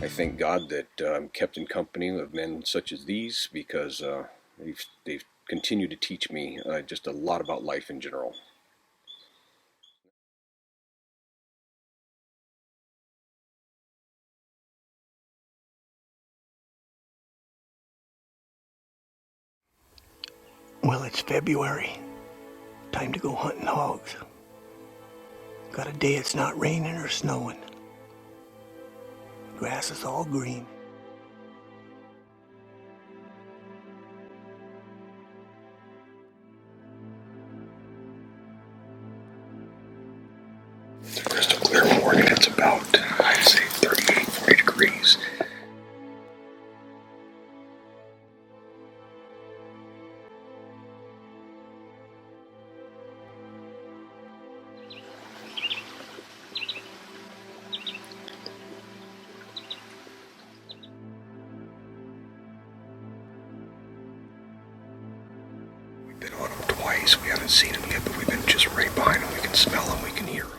I thank God that I'm kept in company of men such as these because they've continued to teach me just a lot about life in general. Well, it's February. Time to go hunting hogs. Got a day it's not raining or snowing. Grass is all green. It's a crystal clear morning. It's about, I'd say, 38, 40 degrees. We've been on them twice. We haven't seen them yet, but we've been just right behind them. We can smell them. We can hear them.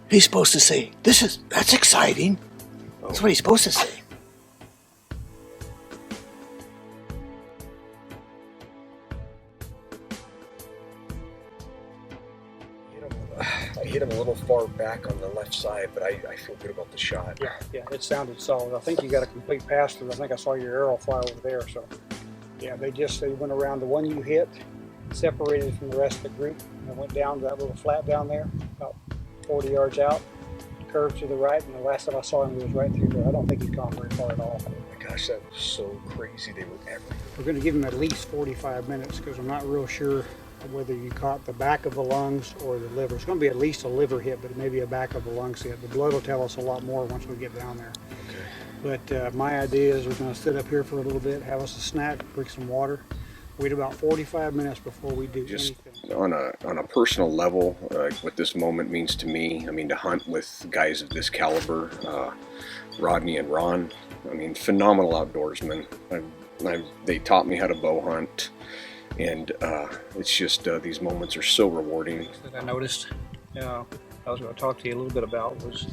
He's supposed to say, that's exciting. That's what he's supposed to say. I hit him a little far back on the left side, but I feel good about the shot. Yeah, it sounded solid. I think you got a complete pass through. I think I saw your arrow fly over there. So, yeah, they went around the one you hit, separated from the rest of the group, and went down to that little flat down there, about 40 yards out, curved to the right, and the last time I saw him, he was right through there. I don't think he'd gone very far at all. Oh my gosh, that was so crazy. They were everywhere. We're going to give him at least 45 minutes because I'm not real sure whether you caught the back of the lungs or the liver. It's going to be at least a liver hit, but maybe a back of the lungs hit. The blood will tell us a lot more once we get down there. Okay. But my idea is we're going to sit up here for a little bit, have us a snack, drink some water, wait about 45 minutes before we do anything. On a personal level, what this moment means to me, I mean, to hunt with guys of this caliber, Rodney and Ron, I mean, phenomenal outdoorsmen. They taught me how to bow hunt, and it's just these moments are so rewarding. That I noticed, I was going to talk to you a little bit about was,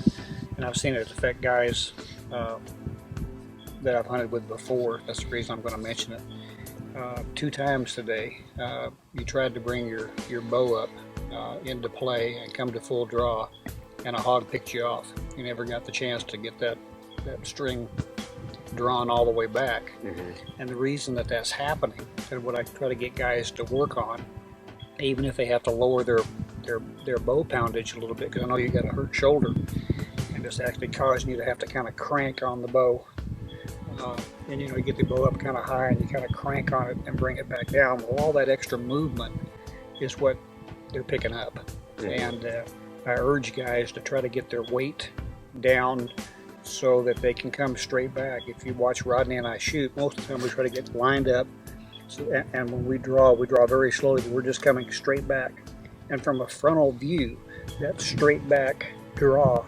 and I've seen it affect guys that I've hunted with before. That's the reason I'm going to mention it. 2 times today, you tried to bring your bow up into play and come to full draw, and a hog picked you off. You never got the chance to get that string drawn all the way back. Mm-hmm. And the reason that that's happening, and what I try to get guys to work on, even if they have to lower their bow poundage a little bit, because I know you got a hurt shoulder, and it's actually causing you to have to kind of crank on the bow. And you get the bow up kind of high and you kind of crank on it and bring it back down. Well, all that extra movement is what they're picking up. Mm-hmm. And I urge guys to try to get their weight down so that they can come straight back. If you watch Rodney and I shoot, most of the time we try to get lined up, and when we draw very slowly. We're just coming straight back. And from a frontal view, that straight back draw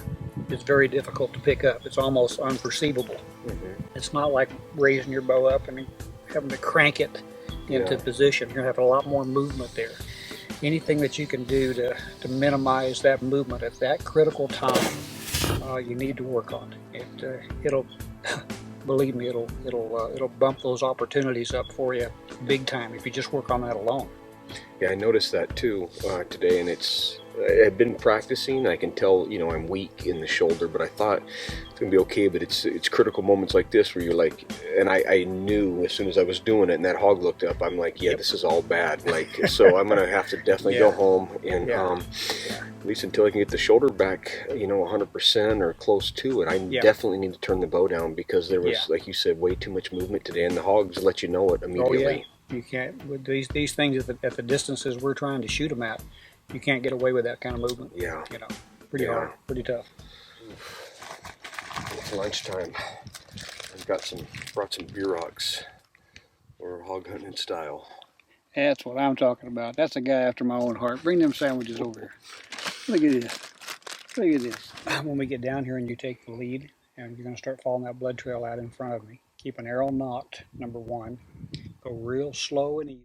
is very difficult to pick up. It's almost unperceivable. Mm-hmm. It's not like raising your bow up and having to crank it into position. You're going to have a lot more movement there. Anything that you can do to minimize that movement at that critical time, you need to work on. It'll believe me, it'll bump those opportunities up for you big time if you just work on that alone. Yeah, I noticed that too today, and I've been practicing. I can tell, I'm weak in the shoulder, but I thought it's gonna be okay. But it's critical moments like this where you're like, and I knew as soon as I was doing it, and that hog looked up, I'm like, yeah, Yep. this is all bad. Like, so I'm gonna have to definitely go home and Yeah. at least until I can get the shoulder back, 100% or close to it. I definitely need to turn the bow down because there was, like you said, way too much movement today, and the hogs let you know it immediately. Oh, yeah. You can't, with these things at the distances we're trying to shoot them at, you can't get away with that kind of movement. Yeah. Pretty hard, pretty tough. It's lunchtime. I've brought some beer rocks. We're hog hunting in style. That's what I'm talking about. That's a guy after my own heart. Bring them sandwiches over here. Look at this. Look at this. When we get down here and you take the lead, and you're going to start following that blood trail out in front of me, keep an arrow knocked, number one. Go real slow and easy.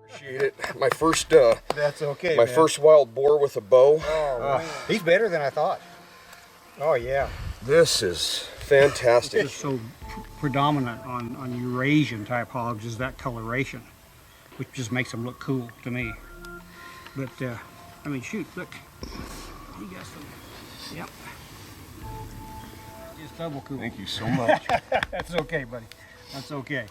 Appreciate it. My first That's okay, my man. first wild boar with a bow. He's better than I thought. Oh, yeah. This is fantastic. It's so predominant on Eurasian type hogs is that coloration, which just makes them look cool to me. But, I mean, shoot, look. You got some. Yep. It's double cool. Thank you so much. That's okay, buddy. That's okay.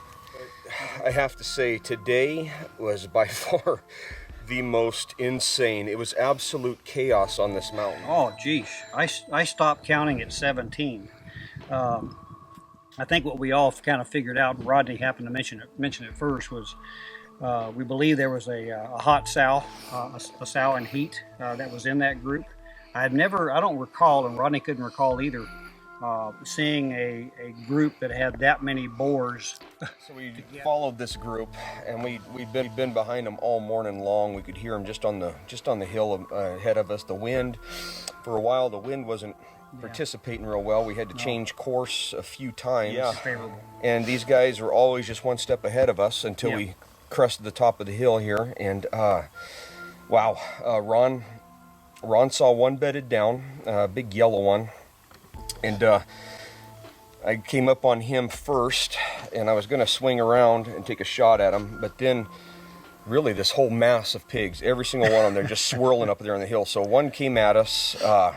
I have to say, today was by far the most insane. It was absolute chaos on this mountain. Oh, geez. I stopped counting at 17. I think what we all kind of figured out, and Rodney happened to mention it first, was we believe there was a hot sow, a sow in heat that was in that group. I don't recall, and Rodney couldn't recall either, seeing a group that had that many boars. So we followed this group, and we'd been behind them all morning long. We could hear them just on the hill ahead of us. The wind, for a while, the wind wasn't participating real well. We had to change course a few times. Yeah, favorable. And these guys were always just one step ahead of us until we crested the top of the hill here. And wow, Ron saw one bedded down, a big yellow one. And I came up on him first, and I was going to swing around and take a shot at him, but then really this whole mass of pigs, every single one of them, they're just swirling up there on the hill. So one came at us, the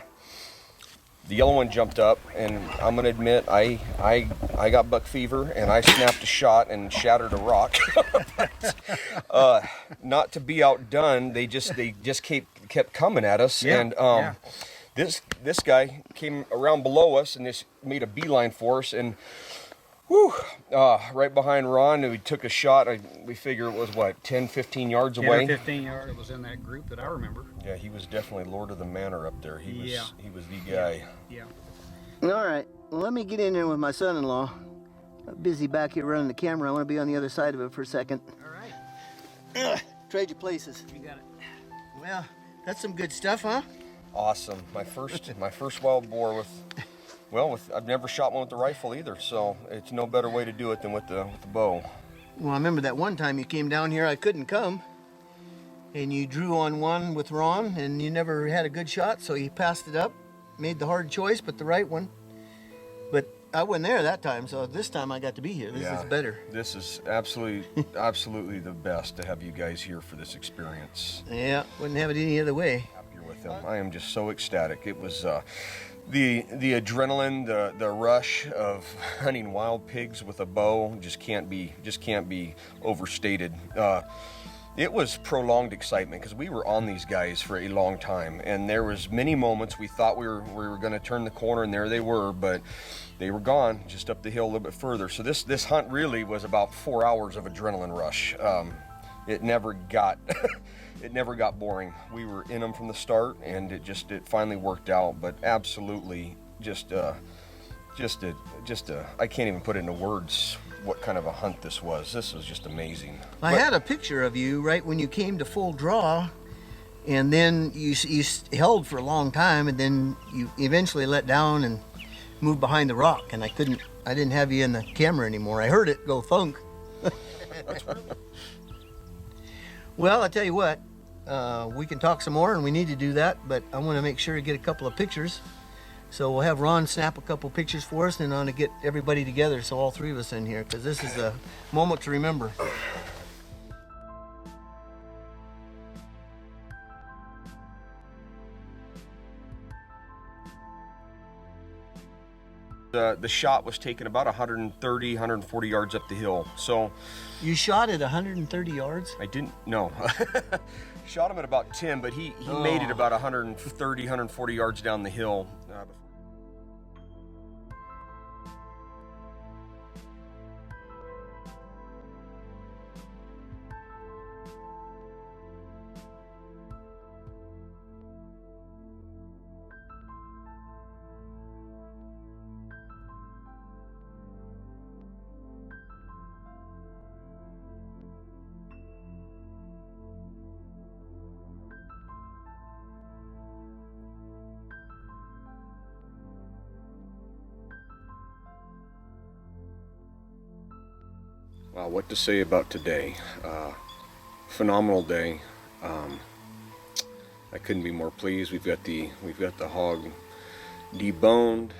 yellow one jumped up, and I'm going to admit I got buck fever, and I snapped a shot and shattered a rock. Not to be outdone, they just kept coming at us, and This guy came around below us and just made a beeline for us, and right behind Ron, and we took a shot. We figure it was, what, 10, 15 yards away? 10 or 15 yards. It was in that group that I remember. Yeah, he was definitely Lord of the Manor up there. He was the guy. Yeah. All right, well, let me get in there with my son-in-law. I'm busy back here running the camera. I want to be on the other side of it for a second. All right. Trade your places. You got it. Well, that's some good stuff, huh? Awesome. My first wild boar I've never shot one with the rifle either, so it's no better way to do it than with the bow. Well, I remember that one time you came down here, I couldn't come. And you drew on one with Ron, and you never had a good shot, so you passed it up. Made the hard choice, but the right one. But I wasn't there that time, so this time I got to be here. This is better. This is absolutely the best to have you guys here for this experience. Yeah, wouldn't have it any other way. Happier with them. I am just so ecstatic. It was the adrenaline, the rush of hunting wild pigs with a bow just can't be overstated. It was prolonged excitement because we were on these guys for a long time, and there was many moments we thought we were going to turn the corner, and there they were, but they were gone just up the hill a little bit further. So this hunt really was about 4 hours of adrenaline rush. It never got boring. We were in them from the start, and it finally worked out. But absolutely, just just a, I can't even put it into words what kind of a hunt this was. This was just amazing. I had a picture of you right when you came to full draw, and then you held for a long time, and then you eventually let down and moved behind the rock, and I didn't have you in the camera anymore. I heard it go thunk. Well, I tell you what, we can talk some more, and we need to do that, but I want to make sure to get a couple of pictures. So we'll have Ron snap a couple pictures for us, and I want to get everybody together, so all three of us in here, because this is a moment to remember. The shot was taken about 130, 140 yards up the hill. So You shot at 130 yards? I didn't, no. Shot him at about 10, but he made it about 130, 140 yards down the hill. What to say about today? Phenomenal day. I couldn't be more pleased. We've got the hog deboned.